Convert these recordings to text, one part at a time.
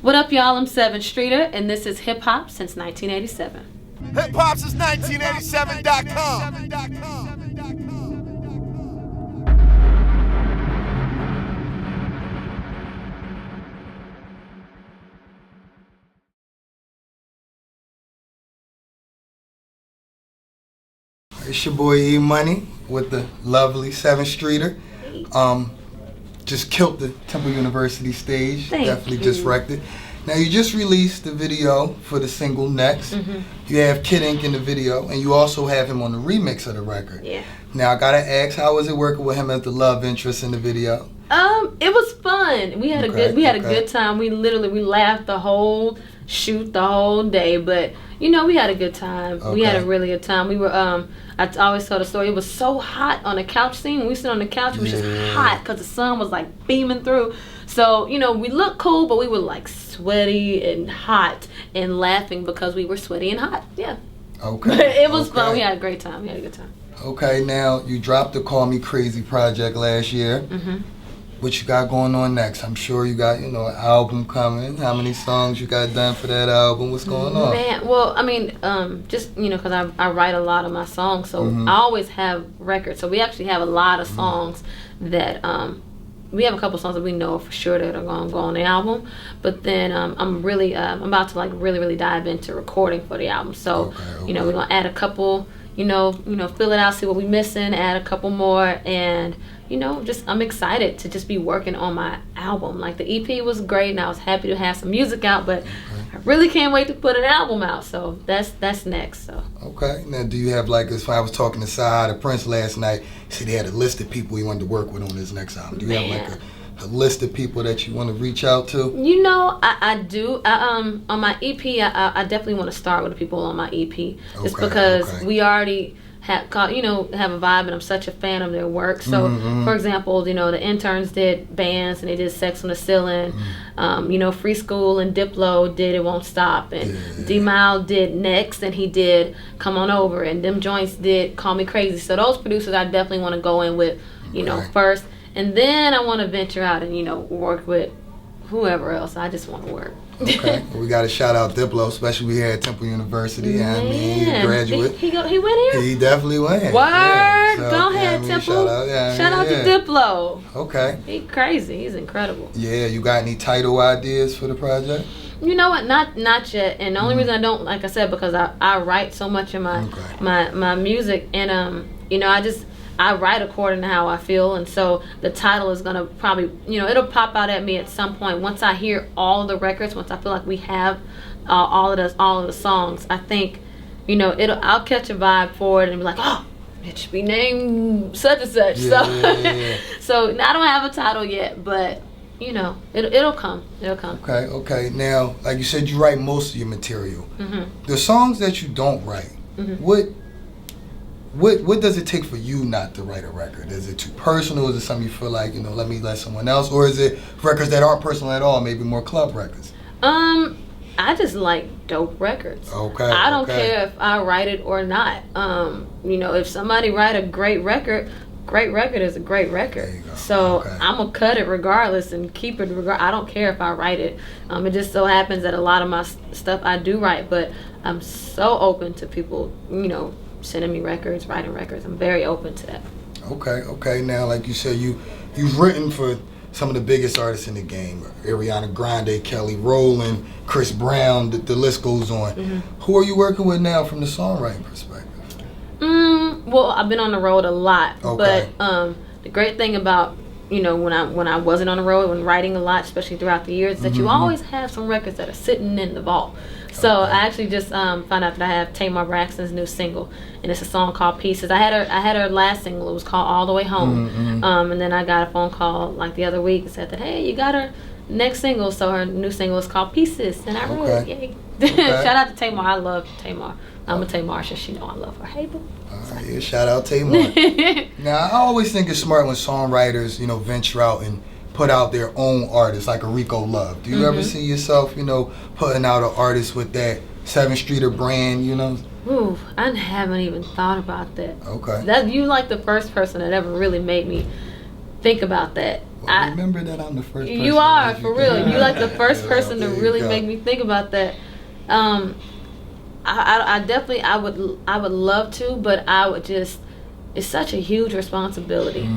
What up, y'all? I'm Sevyn Streeter, and this is Hip Hop Since 1987. Hip Hop Since 1987.com. It's your boy E Money with the lovely Sevyn Streeter. Just killed the Temple University stage. Definitely just wrecked it. Now you just released the video for the single Next. You have Kid Ink in the video, and you also have him on the remix of the record. Yeah. Now I gotta ask, how was it working with him as the love interest in the video? It was fun. We had a good time. We laughed the whole shoot, the whole day, but you know, we had a good time. We had a really good time. We were I always tell the story, it was so hot on the couch scene. When we sit on the couch, it was just hot because the sun was like beaming through. So, you know, we looked cool, but we were like sweaty and hot and laughing because we were sweaty and hot. Yeah. Okay. But it was fun. We had a great time. We had a good time. Okay, now you dropped the Call Me Crazy project last year. What you got going on next? I'm sure you got, you know, an album coming. How many songs you got done for that album? What's going on? Man, well, I mean, just, you know, because I write a lot of my songs, so I always have records. So we actually have a lot of songs that, we have a couple songs that we know for sure that are going to go on the album. But then I'm really, I'm about to like really dive into recording for the album. So, you know, we're going to add a couple, you know, fill it out, see what we're missing, add a couple more, and you know, just I'm excited to just be working on my album. Like the EP was great, and I was happy to have some music out, but I really can't wait to put an album out. So that's next. So okay. Now, do you have like? As I was talking to Side, the Prince last night, he said he had a list of people he wanted to work with on his next album. Do you have like a list of people that you want to reach out to? You know, I do. On my EP, I definitely want to start with the people on my EP, just because we already have a vibe, and I'm such a fan of their work. So, for example, you know, the Interns did Bands, and they did Sex on the Ceiling. You know, Free School and Diplo did It Won't Stop, and D-Mile did Next, and he did Come On Over, and them joints did Call Me Crazy. So those producers I definitely want to go in with, you know, first. And then I want to venture out and, you know, work with whoever else. I just want to work. Okay. Well, we got to shout out Diplo, especially here at Temple University. Man. I mean, he's a graduate. He went here? He definitely went here. Word! Yeah. So, go ahead, Temple. Shout out to Diplo. Okay. He's crazy. He's incredible. Yeah. You got any title ideas for the project? You know what? Not yet. And the only reason I don't, like I said, because I write so much in my music, and you know, I write according to how I feel, and so the title is gonna probably, you know, it'll pop out at me at some point once I hear all of the records. Once I feel like we have all of the songs, I think, you know, I'll catch a vibe for it and be like, oh, it should be named such and such. So I don't have a title yet, but you know, it'll come. It'll come. Okay. Now, like you said, you write most of your material. The songs that you don't write, What does it take for you not to write a record? Is it too personal? Is it something you feel like, you know, let me let someone else? Or is it records that aren't personal at all, maybe more club records? I just like dope records. Okay. I don't care if I write it or not. You know, if somebody write a great record is a great record. There you go. So I'm going to cut it regardless and keep it I don't care if I write it. It just so happens that a lot of my stuff I do write, but I'm so open to people, you know, sending me records, writing records. I'm very open to that. Okay. Now, like you said, you've written for some of the biggest artists in the game: Ariana Grande, Kelly Rowland, Chris Brown. The list goes on. Who are you working with now from the songwriting perspective? Well, I've been on the road a lot, but the great thing about, you know, when I wasn't on the road, when writing a lot, especially throughout the years, is that you always have some records that are sitting in the vault. So I actually just found out that I have Tamar Braxton's new single, and it's a song called Pieces. I had her last single. It was called All the Way Home. And then I got a phone call like the other week and said that, hey, you got her next single. So her new single is called Pieces, and I wrote it. Yay. Shout out to Tamar. I love Tamar. I'm a Tamarcia. She know I love her. Hey, boo. Yeah, shout out Tamar. Now, I always think it's smart when songwriters, you know, venture out and put out their own artists, like a Rico Love. Do you ever see yourself, you know, putting out an artist with that Sevyn Streeter brand, you know? Ooh, I haven't even thought about that. Okay. That you like the first person that ever really made me think about that. Well, I remember that I'm the first person. You are, for real. You like the first person to really make me think about that. I definitely, I would love to, but I would just, it's such a huge responsibility.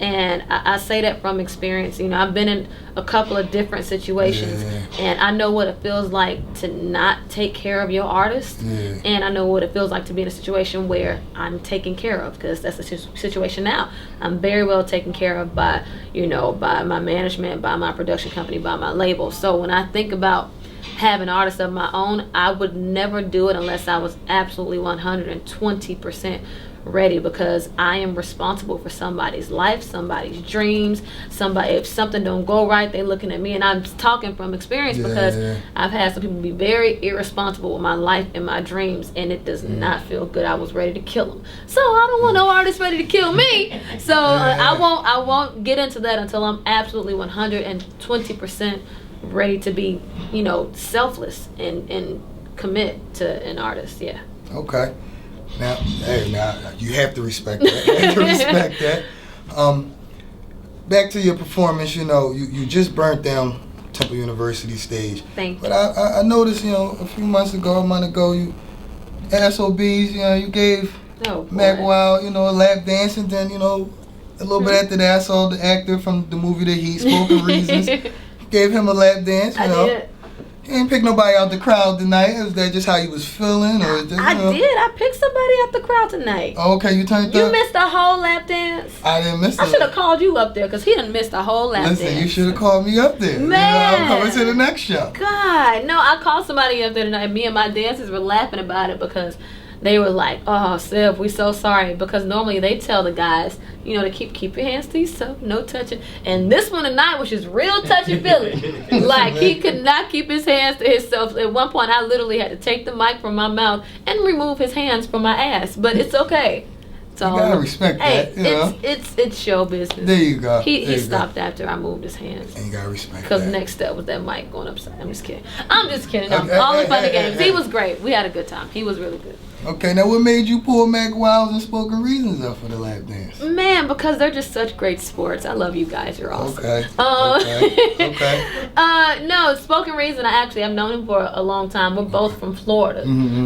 And I say that from experience. You know, I've been in a couple of different situations, and I know what it feels like to not take care of your artist, and I know what it feels like to be in a situation where I'm taken care of, because that's the situation now. I'm very well taken care of by, you know, by my management, by my production company, by my label. So when I think about having artists of my own, I would never do it unless I was absolutely 120% ready, because I am responsible for somebody's life, somebody's dreams. Somebody, if something don't go right, they looking at me, and I'm talking from experience because I've had some people be very irresponsible with my life and my dreams, and it does not feel good. I was ready to kill them, so I don't want no artist ready to kill me. So I won't get into that until I'm absolutely 120% ready to be, you know, selfless and commit to an artist. Yeah. Okay. Now, hey, now you have to respect that. You have to respect that. Back to your performance. You know, you just burnt down Temple University stage. Thank you. But I noticed, you know, a few months ago, a month ago, you SOBs. You know, you gave Mac Wild, you know, a lap dance, and then, you know, a little bit after that, I saw the actor from the movie The Heat, Spoken Reasons, gave him a lap dance. You know. Did. You ain't pick nobody out the crowd tonight. Is that just how you was feeling, or just, I did. I picked somebody out the crowd tonight. Oh, okay, you turned up. You missed a whole lap dance. I didn't miss it. I should have called you up there, because he done missed a whole lap dance. Listen, you should have called me up there. Man, you know, I'm coming to the next show. God, no, I called somebody up there tonight. Me and my dancers were laughing about it, because they were like, "Oh, Sev, we so sorry," because normally they tell the guys, you know, to keep your hands to yourself, no touching. And this one tonight was just real touchy-feely. Like, he could not keep his hands to himself. At one point, I literally had to take the mic from my mouth and remove his hands from my ass. But it's okay. So, you gotta respect that. You know? It's show business. There you go. He stopped after I moved his hands. And you gotta respect that. Because next step was that mic going upside. I'm just kidding. No, only funny games. He was great. We had a good time. He was really good. Okay, now what made you pull Mac Wilds and Spoken Reasons up for the lap dance? Man, because they're just such great sports. I love you guys. You're awesome. Okay. No, Spoken Reason, I've known him for a long time. We're both from Florida.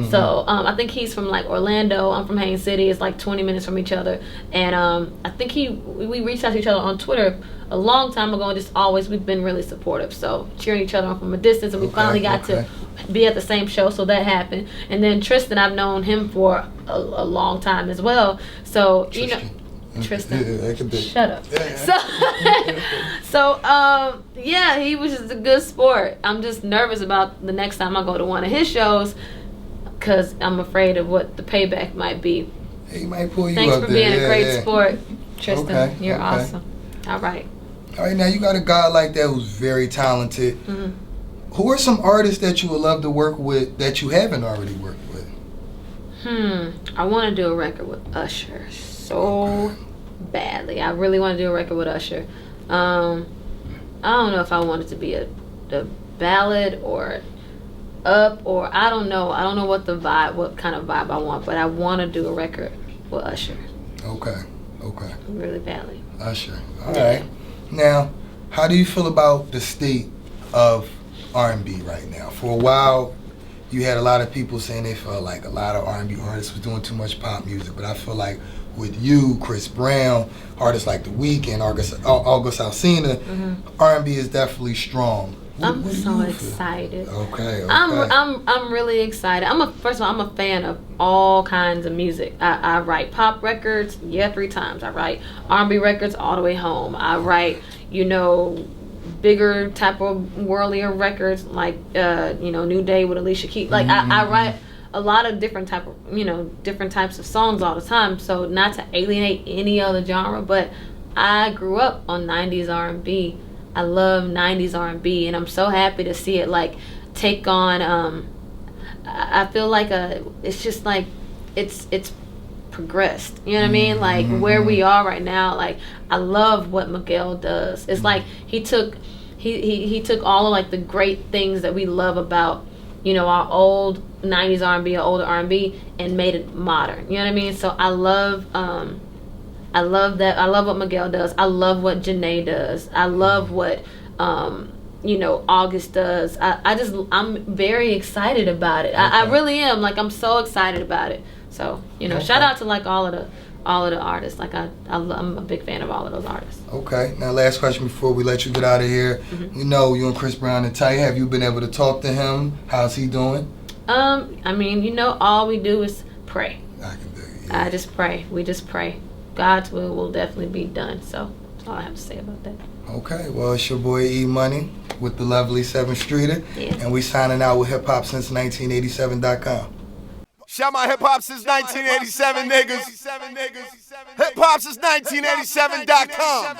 So I think he's from like Orlando. I'm from Haines City. It's like 20 minutes from each other. And I think we reached out to each other on Twitter a long time ago, and just always we've been really supportive. So cheering each other on from a distance, and we finally got to be at the same show, so that happened. And then Tristan, I've known him for a long time as well. So Tristan. You know, Tristan, shut up. Yeah, he was just a good sport. I'm just nervous about the next time I go to one of his shows, because I'm afraid of what the payback might be. He might pull you Thanks up for being there. a great sport, Tristan. You're awesome. All right. All right, now you got a guy like that who's very talented. Who are some artists that you would love to work with that you haven't already worked with? I want to do a record with Usher so badly. I really want to do a record with Usher. I don't know if I want it to be a ballad or up, or I don't know. I don't know what kind of vibe I want, but I want to do a record with Usher. Okay. Really badly. Usher. All right. Now, how do you feel about the state of R&B right now? For a while, you had a lot of people saying they felt like a lot of R&B artists was doing too much pop music, but I feel like with you, Chris Brown, artists like The Weeknd, August Alsina, R&B is definitely strong. I'm so excited. Okay. I'm really excited. First of all, I'm a fan of all kinds of music. I write pop records, 3 times. I write R&B records all the way home. I write, bigger type of worldlier records like New Day with Alicia Keys. Like I write a lot of different types of songs all the time. So not to alienate any other genre, but I grew up on 90s R&B. I love 90s R&B, and I'm so happy to see it like take on. I feel like it's just like it's progressed. You know what I mean? Like where we are right now. Like I love what Miguel does. It's like he took all of like the great things that we love about our old 90s R&B or older R&B and made it modern. You know what I mean? So I love I love that. I love what Miguel does. I love what Janae does. I love what August does. I'm very excited about it. Okay. I really am. Like, I'm so excited about it. So, shout out to like all of the artists. Like, I'm a big fan of all of those artists. Okay. Now, last question before we let you get out of here. We know you and Chris Brown are tight. Have you been able to talk to him? How's he doing? All we do is pray. I can do it. Yeah. I just pray. We just pray. God's will definitely be done. So that's all I have to say about that. Okay. Well, it's your boy E Money with the lovely Sevyn Streeter. Yeah. And we signing out with hiphop-since-1987.com. Shout my hip-hop since 1987 niggas. Hip-hop since 1987.com.